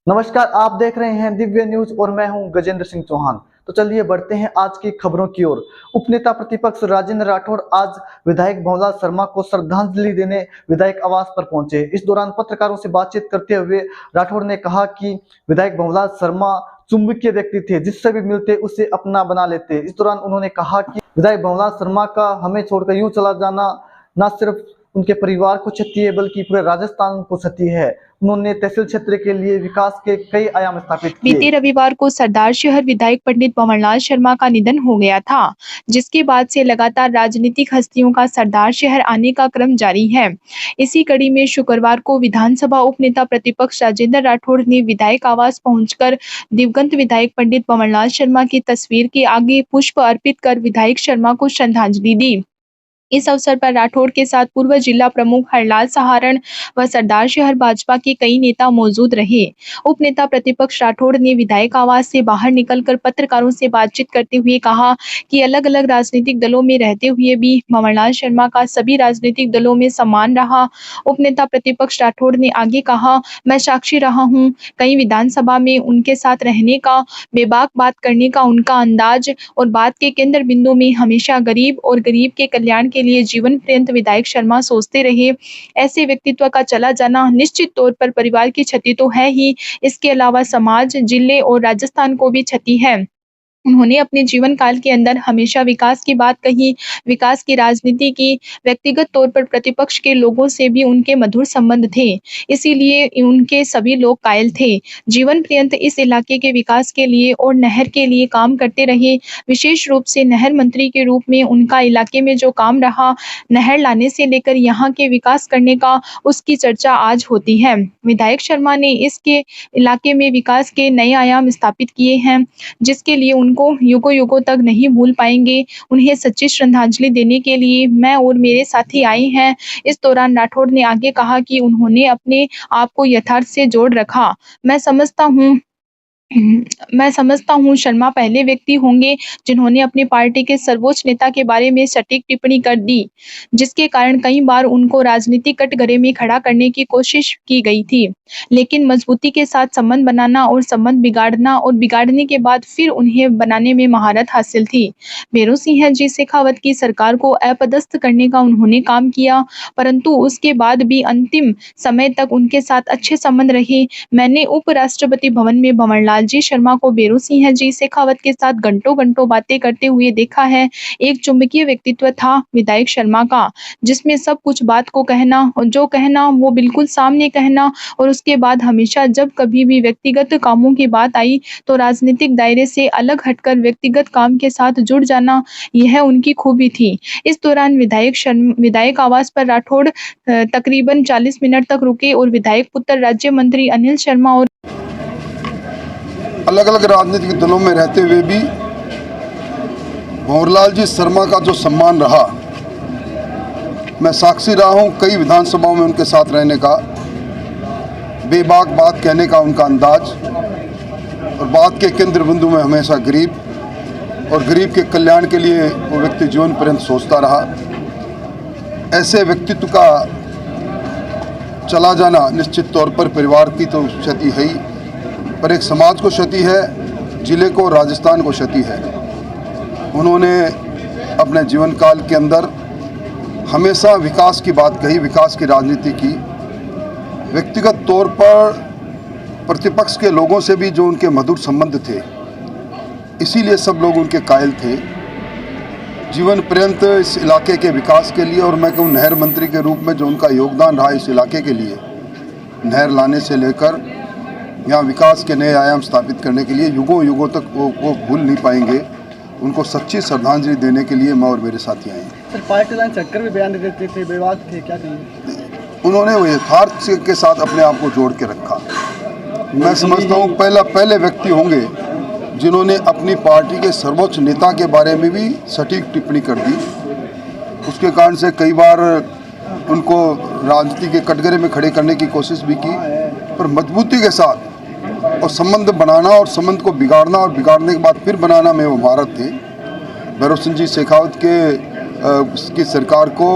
नमस्कार, आप देख रहे हैं दिव्य न्यूज और मैं हूं गजेंद्र सिंह चौहान। तो चलिए बढ़ते हैं आज की खबरों की ओर। उपनेता प्रतिपक्ष राजेंद्र राठौड़ आज विधायक भंवरलाल शर्मा को श्रद्धांजलि देने विधायक आवास पर पहुंचे। इस दौरान पत्रकारों से बातचीत करते हुए राठौड़ ने कहा कि विधायक भंवरलाल शर्मा चुंबकीय व्यक्ति थे, जिससे भी मिलते उसे अपना बना लेते। इस दौरान उन्होंने कहा कि विधायक भंवरलाल शर्मा का हमें छोड़कर यूं चला जाना न सिर्फ उनके परिवार को क्षति है बल्कि पूरे राजस्थान को क्षति है। उन्होंने तहसील क्षेत्र के लिए विकास के कई आयाम स्थापित किए। बीते रविवार को सरदार शहर विधायक पंडित भंवरलाल शर्मा का निधन हो गया था, जिसके बाद से लगातार राजनीतिक हस्तियों का सरदार शहर आने का क्रम जारी है। इसी कड़ी में शुक्रवार को विधानसभा उपनेता प्रतिपक्ष राजेंद्र राठौड़ ने विधायक आवास पहुंचकर दिवंगत विधायक पंडित भंवरलाल शर्मा की तस्वीर के आगे पुष्प अर्पित कर विधायक शर्मा को श्रद्धांजलि दी। इस अवसर पर राठौड़ के साथ पूर्व जिला प्रमुख हरलाल सहारण व सरदार शहर भाजपा के कई नेता मौजूद रहे। उपनेता प्रतिपक्ष राठौड़ ने विधायक आवास से बाहर निकलकर पत्रकारों से बातचीत करते हुए कहा कि अलग अलग राजनीतिक दलों में रहते हुए भी भंवरलाल शर्मा का सभी राजनीतिक दलों में सम्मान रहा। उपनेता प्रतिपक्ष राठौड़ ने आगे कहा, मैं साक्षी रहा हूँ कई विधानसभा में उनके साथ रहने का, बेबाक बात करने का उनका अंदाज और बात के केंद्र बिंदु में हमेशा गरीब और गरीब के कल्याण के लिए जीवन पर्यंत विधायक शर्मा सोचते रहे। ऐसे व्यक्तित्व का चला जाना निश्चित तौर पर परिवार की क्षति तो है ही, इसके अलावा समाज, जिले और राजस्थान को भी क्षति है। उन्होंने अपने जीवन काल के अंदर हमेशा विकास की बात कही, विकास की राजनीति की। व्यक्तिगत तौर पर प्रतिपक्ष के लोगों से भी उनके मधुर संबंध थे, इसीलिए उनके सभी लोग कायल थे। जीवन पर्यंत इस इलाके के विकास के लिए और नहर के लिए काम करते रहे। विशेष रूप से नहर मंत्री के रूप में उनका इलाके में जो काम रहा, नहर लाने से लेकर यहाँ के विकास करने का, उसकी चर्चा आज होती है। विधायक शर्मा ने इसके इलाके में विकास के नए आयाम स्थापित किए हैं, जिसके लिए उनको युगों युगों तक नहीं भूल पाएंगे। उन्हें सच्ची श्रद्धांजलि देने के लिए मैं और मेरे साथी आए हैं। इस दौरान राठौड़ ने आगे कहा कि उन्होंने अपने आप को यथार्थ से जोड़ रखा। मैं समझता हूँ शर्मा पहले व्यक्ति होंगे जिन्होंने अपनी पार्टी के सर्वोच्च नेता के बारे में सटीक टिप्पणी कर दी, जिसके कारण कई बार उनको राजनीतिक कटघरे में खड़ा करने की कोशिश की गई थी, लेकिन मजबूती के साथ संबंध बनाना और संबंध बिगाड़ना और बिगाड़ने के बाद फिर उन्हें बनाने में महारत हासिल थी। भैरों सिंह जी शेखावत की सरकार को अपदस्थ करने का उन्होंने काम किया, परंतु उसके बाद भी अंतिम समय तक उनके साथ अच्छे संबंध रहे। मैंने उपराष्ट्रपति भवन में भंवरलाल जी शर्मा को भैरों सिंह जी शेखावत के साथ घंटों घंटों बातें करते हुए देखा है। एक चुंबकीय व्यक्तित्व था विधायक शर्मा का, जिसमें सब कुछ बात को कहना और जो कहना वो बिल्कुल सामने कहना, और उसके बाद हमेशा जब कभी भी व्यक्तिगत कामों की बात आई तो राजनीतिक दायरे से अलग हटकर व्यक्तिगत काम के साथ जुड़ जाना, यह उनकी खूबी थी। इस दौरान विधायक आवास पर राठौड़ तकरीबन 40 मिनट तक रुके और विधायक पुत्र राज्य मंत्री अनिल शर्मा और अलग अलग राजनीतिक दलों में रहते हुए भी भंवरलाल जी शर्मा का जो सम्मान रहा, मैं साक्षी रहा हूं कई विधानसभाओं में उनके साथ रहने का, बेबाक बात कहने का उनका अंदाज और बात के केंद्र बिंदु में हमेशा गरीब और गरीब के कल्याण के लिए वो व्यक्ति जीवन पर्यंत सोचता रहा। ऐसे व्यक्तित्व का चला जाना निश्चित तौर पर परिवार की तो क्षति है ही, पर एक समाज को क्षति है, जिले को, राजस्थान को क्षति है। उन्होंने अपने जीवन काल के अंदर हमेशा विकास की बात कही, विकास की राजनीति की। व्यक्तिगत तौर पर प्रतिपक्ष के लोगों से भी जो उनके मधुर संबंध थे, इसीलिए सब लोग उनके कायल थे। जीवन पर्यंत इस इलाके के विकास के लिए, और मैं कहूँ नहर मंत्री के रूप में जो उनका योगदान रहा इस इलाके के लिए, नहर लाने से लेकर यहाँ विकास के नए आयाम स्थापित करने के लिए, युगों युगों तक वो भूल नहीं पाएंगे। उनको सच्ची श्रद्धांजलि देने के लिए मैं और मेरे साथी आए हैं। सर, पार्टी लाइन चक्कर भी बयान देते थे, विवाद थे, क्या कहेंगे? उन्होंने वो यथार्थ के साथ अपने आप को जोड़ के रखा। मैं समझता हूँ पहले व्यक्ति होंगे जिन्होंने अपनी पार्टी के सर्वोच्च नेता के बारे में भी सटीक टिप्पणी कर दी। उसके कारण से कई बार उनको राजनीति के कटघरे में खड़े करने की कोशिश भी की, पर मजबूती के साथ और संबंध बनाना और संबंध को बिगाड़ना और बिगाड़ने के बाद फिर बनाना में वो महारत थे। भैरों सिंह जी शेखावत की सरकार को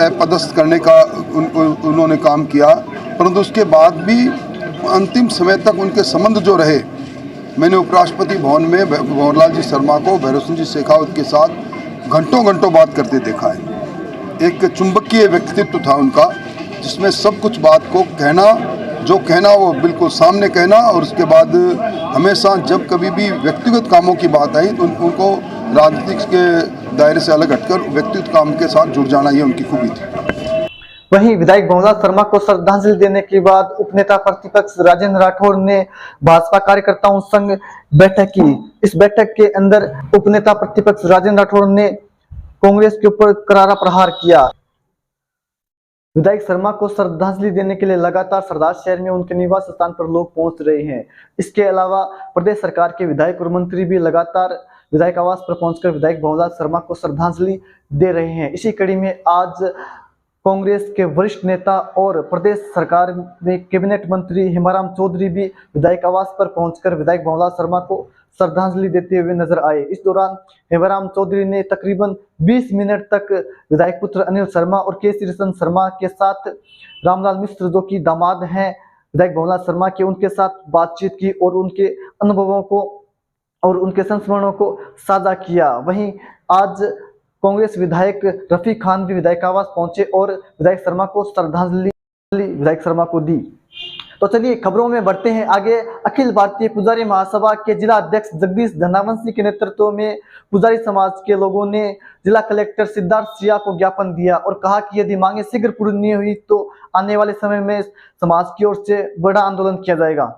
अपदस्थ करने का उन्होंने काम किया, परंतु उसके बाद भी अंतिम समय तक उनके संबंध जो रहे, मैंने उपराष्ट्रपति भवन में भंवरलाल जी शर्मा को भैरव सिंह जी शेखावत के साथ घंटों घंटों बात करते देखा है। एक चुंबकीय व्यक्तित्व था उनका, जिसमें सब कुछ बात को कहना, जो कहना वो बिल्कुल सामने कहना, और उसके बाद हमेशा जब कभी भी व्यक्तिगत कामों की बात आई तो उनको राजनीतिक के दायरे से अलग हटकर व्यक्तिगत काम के साथ जुड़ जाना, ये उनकी खूबी थी। वहीं विधायक भंवरलाल शर्मा को श्रद्धांजलि देने के बाद उपनेता प्रतिपक्ष राजेंद्र राठौड़ ने भाजपा कार्यकर्ताओं संग बैठक की। इस बैठक के अंदर उपनेता प्रतिपक्ष राजेंद्र राठौड़ ने कांग्रेस के ऊपर करारा प्रहार किया। विधायक शर्मा को श्रद्धांजलि देने के लिए लगातार सरदार शहर में उनके निवास स्थान पर लोग पहुंच रहे हैं। इसके अलावा प्रदेश सरकार के विधायक और मंत्री भी लगातार विधायक आवास पर पहुंचकर विधायक भंवरलाल शर्मा को श्रद्धांजलि दे रहे हैं। इसी कड़ी में आज कांग्रेस के वरिष्ठ नेता और प्रदेश सरकार में कैबिनेट मंत्री हेमाराम चौधरी भी विधायक आवास पर पहुंचकर विधायक भंवरलाल शर्मा को श्रद्धांजलि देते हुए नजर आए। इस दौरान हेमाराम चौधरी ने तकरीबन 20 मिनट तक विधायक पुत्र अनिल शर्मा और केसी रतन शर्मा के साथ रामलाल मिश्र, जो कि दामाद हैं विधायक भंवरलाल शर्मा के, उनके साथ बातचीत की और उनके अनुभवों को और उनके संस्मरणों को साझा किया। वहीं आज कांग्रेस विधायक रफीक खान भी विधायक आवास पहुंचे और विधायक शर्मा को श्रद्धांजलि विधायक शर्मा को दी। तो चलिए खबरों में बढ़ते हैं आगे। अखिल भारतीय पुजारी महासभा के जिला अध्यक्ष जगदीश धनावंशी के नेतृत्व में पुजारी समाज के लोगों ने जिला कलेक्टर सिद्धार्थ सिया को ज्ञापन दिया और कहा कि यदि मांगे शीघ्र पूरी नहीं हुई तो आने वाले समय में समाज की ओर से बड़ा आंदोलन किया जाएगा।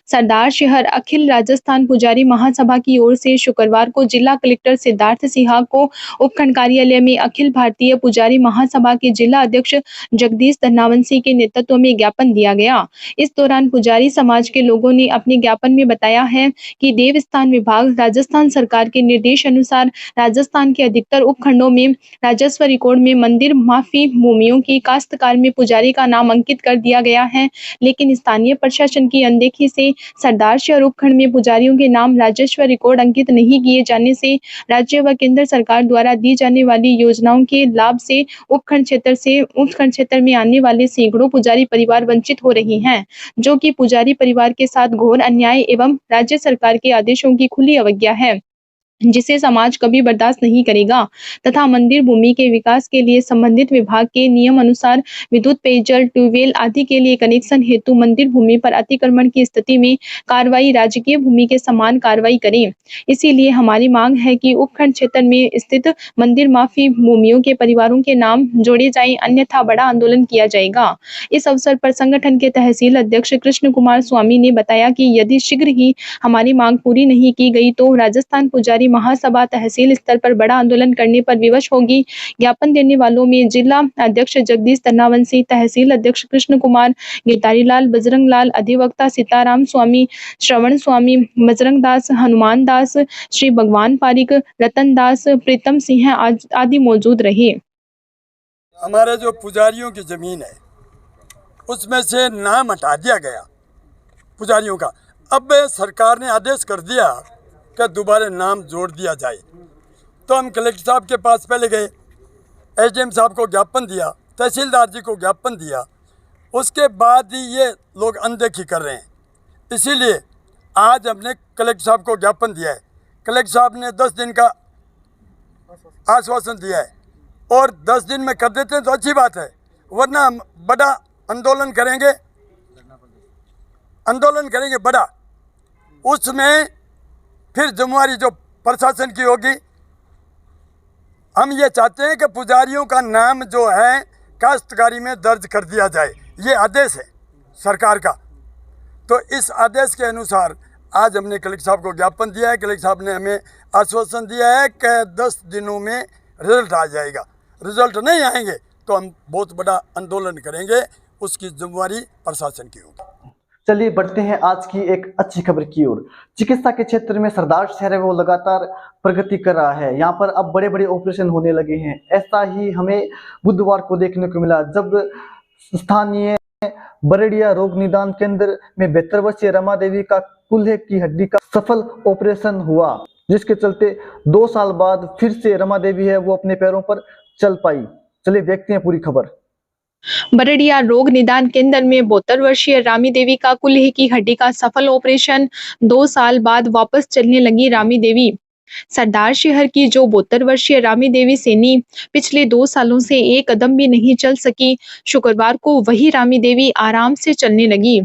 सरदार शहर अखिल राजस्थान पुजारी महासभा की ओर से शुक्रवार को जिला कलेक्टर सिद्धार्थ सिन्हा को उपखंड कार्यालय में अखिल भारतीय पुजारी महासभा के जिला अध्यक्ष जगदीश धनावंशी के नेतृत्व में ज्ञापन दिया गया। इस दौरान पुजारी समाज के लोगों ने अपने ज्ञापन में बताया है कि देवस्थान विभाग राजस्थान सरकार के निर्देश अनुसार राजस्थान के अधिकतर उपखंडों में राजस्व रिकॉर्ड में मंदिर माफी भूमियों की काश्तकार में पुजारी का नाम अंकित कर दिया गया है, लेकिन स्थानीय प्रशासन की अनदेखी से सरदार शहर उपखंड में पुजारियों के नाम राजस्व रिकॉर्ड अंकित नहीं किए जाने से राज्य व केंद्र सरकार द्वारा दी जाने वाली योजनाओं के लाभ से उपखंड क्षेत्र में आने वाले सैकड़ों पुजारी परिवार वंचित हो रहे हैं, जो कि पुजारी परिवार के साथ घोर अन्याय एवं राज्य सरकार के आदेशों की खुली अवज्ञा है, जिसे समाज कभी बर्दाश्त नहीं करेगा तथा मंदिर भूमि के विकास के लिए संबंधित विभाग के नियम अनुसार विद्युत, पेयजल, ट्यूबवेल आदि के लिए कनेक्शन हेतु मंदिर भूमि पर अतिक्रमण की स्थिति में कार्रवाई राजकीय भूमि के समान कार्रवाई करें। इसीलिए हमारी मांग है कि उपखंड क्षेत्र में स्थित मंदिर माफी भूमियों के परिवारों के नाम जोड़े जाएं, अन्यथा बड़ा आंदोलन किया जाएगा। इस अवसर पर संगठन के तहसील अध्यक्ष कृष्ण कुमार स्वामी ने बताया कि यदि शीघ्र ही हमारी मांग पूरी नहीं की गई तो राजस्थान पुजारी महासभा तहसील स्तर पर बड़ा आंदोलन करने पर विवश होगी। ज्ञापन देने वालों में जिला अध्यक्ष जगदीश धनावंशी, तहसील अध्यक्ष कृष्ण कुमार, गिरधारी लाल, बजरंग लाल, अधिवक्ता सीताराम स्वामी, श्रवण स्वामी, बजरंग दास, हनुमान दास, श्री भगवान पारिक, रतन दास, प्रीतम सिंह आदि मौजूद रहे। हमारे जो पुजारियों की जमीन है उसमें से नाम हटा दिया गया पुजारियों का। अब सरकार ने आदेश कर दिया कि दोबारा नाम जोड़ दिया जाए, तो हम कलेक्टर साहब के पास पहले गए, एसडीएम साहब को ज्ञापन दिया, तहसीलदार जी को ज्ञापन दिया, उसके बाद ही ये लोग अनदेखी कर रहे हैं। इसीलिए आज हमने कलेक्टर साहब को ज्ञापन दिया है। कलेक्टर साहब ने 10 दिन का आश्वासन दिया है और 10 दिन में कर देते हैं तो अच्छी बात है, वरना हम बड़ा आंदोलन करेंगे बड़ा। उसमें फिर जिम्मेवारी जो प्रशासन की होगी। हम ये चाहते हैं कि पुजारियों का नाम जो है काश्तकारी में दर्ज कर दिया जाए, ये आदेश है सरकार का। तो इस आदेश के अनुसार आज हमने कलेक्टर साहब को ज्ञापन दिया है। कलेक्टर साहब ने हमें आश्वासन दिया है कि 10 दिनों में रिजल्ट आ जाएगा। रिजल्ट नहीं आएंगे तो हम बहुत बड़ा आंदोलन करेंगे, उसकी जिम्मेवारी प्रशासन की होगी। चलिए बढ़ते हैं आज की एक अच्छी खबर की ओर। चिकित्सा के क्षेत्र में सरदार शहर है वो लगातार प्रगति कर रहा है। यहाँ पर अब बड़े बड़े ऑपरेशन होने लगे हैं। ऐसा ही हमें बुधवार को देखने को मिला जब स्थानीय बरेडिया रोग निदान केंद्र में 72 वर्षीय रमा देवी का कूल्हे की हड्डी का सफल ऑपरेशन हुआ, जिसके चलते 2 साल बाद फिर से रमा देवी है वो अपने पैरों पर चल पाई। चलिए देखते हैं पूरी खबर। बरड़िया रोग निदान केंद्र में 72 वर्षीय रामी देवी का कुल्हे की हड्डी का सफल ऑपरेशन। 2 साल बाद वापस चलने लगी रामी देवी। सरदार शहर की जो 72 वर्षीय रामी देवी सेनी पिछले 2 सालों से एक कदम भी नहीं चल सकी, शुक्रवार को वही रामी देवी आराम से चलने लगी।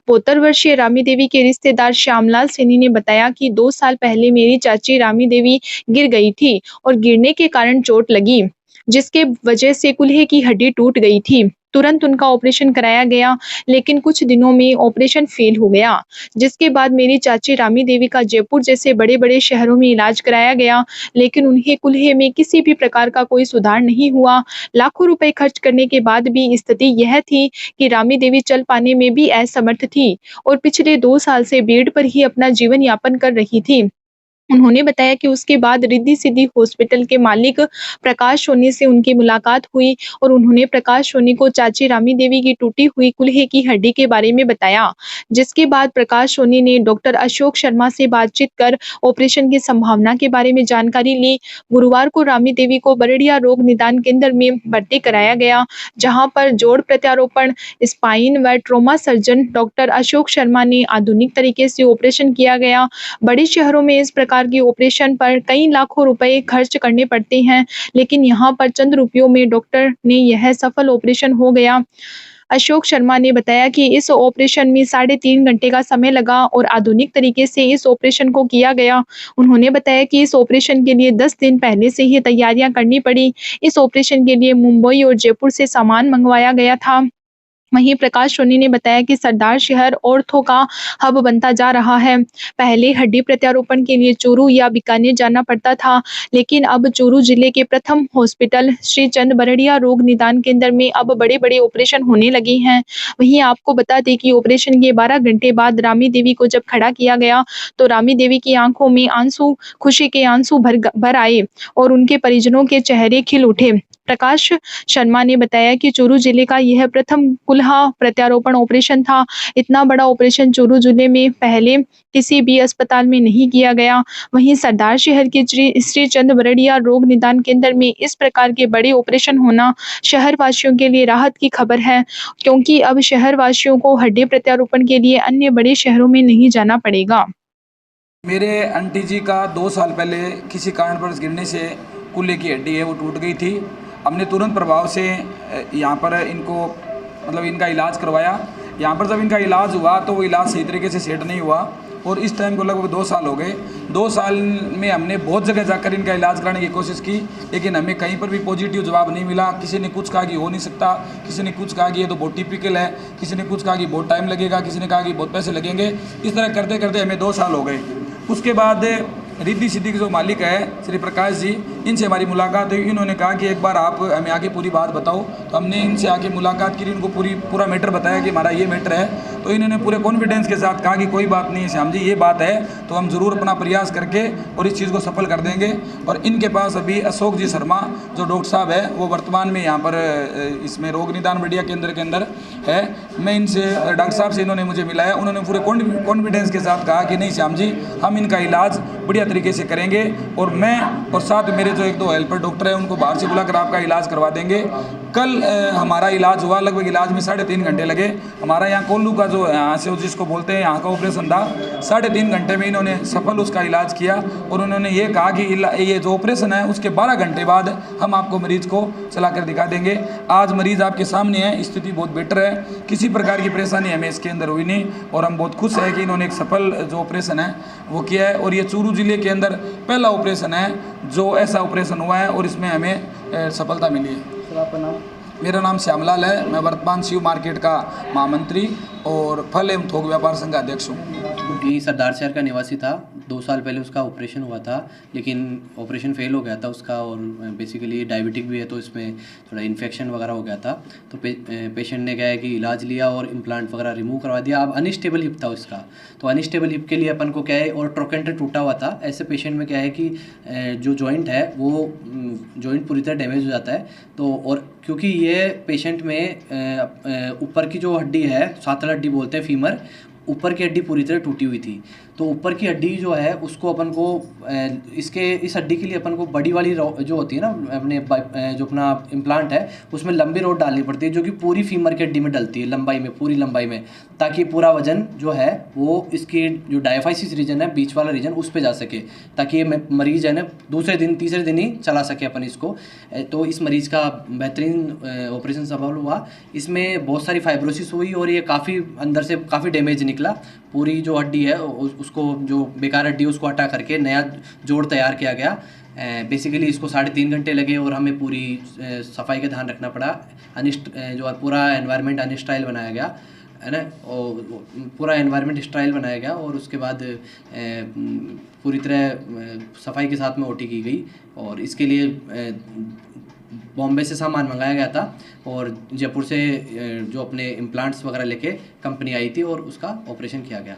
72 वर्षीय रामी देवी के रिश्तेदार श्यामलाल सैनी ने बताया कि 2 साल पहले मेरी चाची रामी देवी गिर गई थी और गिरने के कारण चोट लगी, जिसके वजह से कुल्हे की हड्डी टूट गई थी। तुरंत उनका ऑपरेशन कराया गया, लेकिन कुछ दिनों में ऑपरेशन फेल हो गया, जिसके बाद मेरी चाची रामी देवी का जयपुर जैसे बड़े-बड़े शहरों में इलाज कराया गया, लेकिन उन्हें कुल्हे में किसी भी प्रकार का कोई सुधार नहीं हुआ। लाखों रुपए खर्च करने के बाद भी स्थिति यह थी कि रामी देवी चल पाने में भी असमर्थ थी और पिछले 2 साल से बेड पर ही अपना जीवन यापन कर रही थी। उन्होंने बताया कि उसके बाद रिद्धि सिद्धि हॉस्पिटल के मालिक प्रकाश सोनी से उनकी मुलाकात हुई और उन्होंने प्रकाश सोनी को चाची रामी देवी की टूटी हुई कुल्हे की हड्डी के बारे में बताया, जिसके बाद प्रकाश सोनी ने डॉक्टर अशोक शर्मा से बातचीत कर ऑपरेशन की संभावना के बारे में जानकारी ली। गुरुवार को रामी देवी को बरड़िया रोग निदान केंद्र में भर्ती कराया गया, जहां पर जोड़ प्रत्यारोपण, स्पाइन व trauma surgeon doctor Ashok Sharma ने आधुनिक तरीके से ऑपरेशन किया गया। बड़े शहरों में इस प्रकार की ऑपरेशन पर कई लाखों रुपए खर्च करने पड़ते हैं, लेकिन यहाँ पर चंद रुपयों में डॉक्टर ने यह सफल ऑपरेशन हो गया। अशोक शर्मा ने बताया कि इस ऑपरेशन में 3.5 घंटे का समय लगा और आधुनिक तरीके से इस ऑपरेशन को किया गया। उन्होंने बताया कि इस ऑपरेशन के लिए 10 दिन पहले से ही तैयारियां करनी पड़ी। इस ऑपरेशन के लिए मुंबई और जयपुर से सामान मंगवाया गया था। वहीं प्रकाश सोनी ने बताया कि सरदार शहर ऑर्थो का हब बनता जा रहा है। पहले हड्डी प्रत्यारोपण के लिए चूरू या बीकानेर जाना पड़ता था, लेकिन अब चूरू जिले के प्रथम हॉस्पिटल श्री चंद बरड़िया रोग निदान केंद्र में अब बड़े-बड़े ऑपरेशन होने लगे हैं। वहीं आपको बता दें कि ऑपरेशन के 12 घंटे बाद रामी देवी को जब खड़ा किया गया, तो रामी देवी की आंखों में आंसू, खुशी के आंसू भर आए और उनके परिजनों के चेहरे खिल उठे। प्रकाश शर्मा ने बताया कि चूरू जिले का यह प्रथम कुल्हा प्रत्यारोपण ऑपरेशन था। इतना बड़ा ऑपरेशन चूरू जिले में पहले किसी भी अस्पताल में नहीं किया गया। वहीं सरदार शहर के श्री चंद बरड़िया रोग निदान केंद्र में इस प्रकार के बड़े ऑपरेशन होना शहर वासियों के लिए राहत की खबर है, क्योंकि अब शहर वासियों को हड्डी प्रत्यारोपण के लिए अन्य बड़े शहरों में नहीं जाना पड़ेगा। मेरे आंटी जी का 2 साल पहले किसी कारणवश गिरने से कुल्हे की हड्डी है वो टूट गई थी। हमने तुरंत प्रभाव से यहाँ पर इनको मतलब इनका इलाज करवाया। यहाँ पर जब इनका इलाज हुआ तो वो इलाज सही तरीके से सेट नहीं हुआ और इस टाइम को लगभग 2 साल हो गए। 2 साल में हमने बहुत जगह जाकर इनका इलाज कराने की कोशिश की, लेकिन हमें कहीं पर भी पॉजिटिव जवाब नहीं मिला। किसी ने कुछ कहा कि हो नहीं सकता, किसी ने कुछ कहा कि ये तो बहुत टिपिकल है, किसी ने कुछ कहा कि बहुत टाइम लगेगा, किसी ने कहा कि बहुत पैसे लगेंगे। इस तरह करते करते हमें 2 साल हो गए। उसके बाद रिद्धि सिद्धि के जो मालिक है श्री प्रकाश जी, इनसे हमारी मुलाकात हुई। इन्होंने कहा कि एक बार आप हमें आके पूरी बात बताओ, तो हमने इनसे आके मुलाकात की, इनको पूरा मैटर बताया कि हमारा ये मैटर है। तो इन्होंने पूरे कॉन्फिडेंस के साथ कहा कि कोई बात नहीं है श्याम जी, ये बात है तो हम ज़रूर अपना प्रयास करके और इस चीज़ को सफल कर देंगे। और इनके पास अभी अशोक जी शर्मा जो डॉक्टर साहब है वो वर्तमान में यहाँ पर इसमें रोग निदान बरड़िया केंद्र के अंदर है। मैं इनसे डॉक्टर साहब से इन्होंने मुझे मिलाया, उन्होंने पूरे कॉन्फिडेंस के साथ कहा कि नहीं श्याम जी, हम इनका इलाज बढ़िया तरीके से करेंगे और मैं और साथ मेरे जो 1-2 हेल्पर डॉक्टर हैं उनको बाहर से बुलाकर आपका इलाज करवा देंगे। कल हमारा इलाज हुआ, लगभग इलाज में 3.5 घंटे लगे। हमारा यहाँ कोल्लू का जो यहाँ से जिसको बोलते हैं यहाँ का ऑपरेशन था, 3.5 घंटे में इन्होंने सफल उसका इलाज किया और उन्होंने ये कहा कि ये जो ऑपरेशन है उसके 12 घंटे बाद हम आपको मरीज को चला कर दिखा देंगे। आज मरीज आपके सामने है, स्थिति बहुत बेटर है, किसी प्रकार की परेशानी हमें इसके अंदर हुई नहीं और हम बहुत खुश हैं कि इन्होंने एक सफल जो ऑपरेशन है वो किया है। और ये चूरू जिले के अंदर पहला ऑपरेशन है जो ऐसा ऑपरेशन हुआ है और इसमें हमें सफलता मिली है। सर आपका नाम? मेरा नाम श्यामलाल है, मैं वर्तमान शिव मार्केट का महामंत्री और फल एवं थोक व्यापार संघ का अध्यक्ष हूँ। ये सरदार शहर का निवासी था। 2 साल पहले उसका ऑपरेशन हुआ था, लेकिन ऑपरेशन फेल हो गया था उसका और बेसिकली डायबिटिक भी है तो इसमें थोड़ा इन्फेक्शन वगैरह हो गया था। तो पेशेंट ने क्या है कि इलाज लिया और इम्प्लांट वगैरह रिमूव करवा दिया। अब अनस्टेबल हिप था उसका, तो अनस्टेबल हिप के लिए अपन को क्या है और ट्रोकेंटर टूटा हुआ था। ऐसे पेशेंट में क्या है कि जो जॉइंट है वो जॉइंट पूरी तरह डैमेज हो जाता है। तो और क्योंकि ये पेशेंट में ऊपर की जो हड्डी है, सातल हड्डी बोलते हैं फीमर, ऊपर की हड्डी पूरी तरह टूटी हुई थी। तो ऊपर की हड्डी जो है उसको अपन को इस हड्डी के लिए अपन को बड़ी वाली जो होती है ना अपने जो अपना इम्प्लांट है उसमें लंबी रॉड डालनी पड़ती है, जो कि पूरी फीमर की हड्डी में डलती है लंबाई में, पूरी लंबाई में, ताकि पूरा वजन जो है वो इसकी जो डायफाइसिस रीजन है, बीच वाला रीजन, उस पे जा सके, ताकि ये मरीज है ना दूसरे दिन तीसरे दिन ही चला सके अपन इसको। तो इस मरीज़ का बेहतरीन ऑपरेशन सफल हुआ। इसमें बहुत सारी फाइब्रोसिस हुई और ये काफ़ी अंदर से काफ़ी डैमेज निकला। पूरी जो हड्डी है उसको, जो बेकार हड्डी है उसको हटा करके नया जोड़ तैयार किया गया। बेसिकली इसको 3.5 घंटे लगे और हमें पूरी सफाई का ध्यान रखना पड़ा। जो पूरा एनवायरनमेंट अनस्टाइल बनाया गया है ना, और पूरा एनवायरनमेंट स्टाइल बनाया गया और उसके बाद पूरी तरह सफाई के साथ में ओटी की गई। और इसके लिए बॉम्बे से सामान मंगाया गया था और जयपुर से जो अपने इम्प्लांट्स वगैरह लेके कंपनी आई थी और उसका ऑपरेशन किया गया।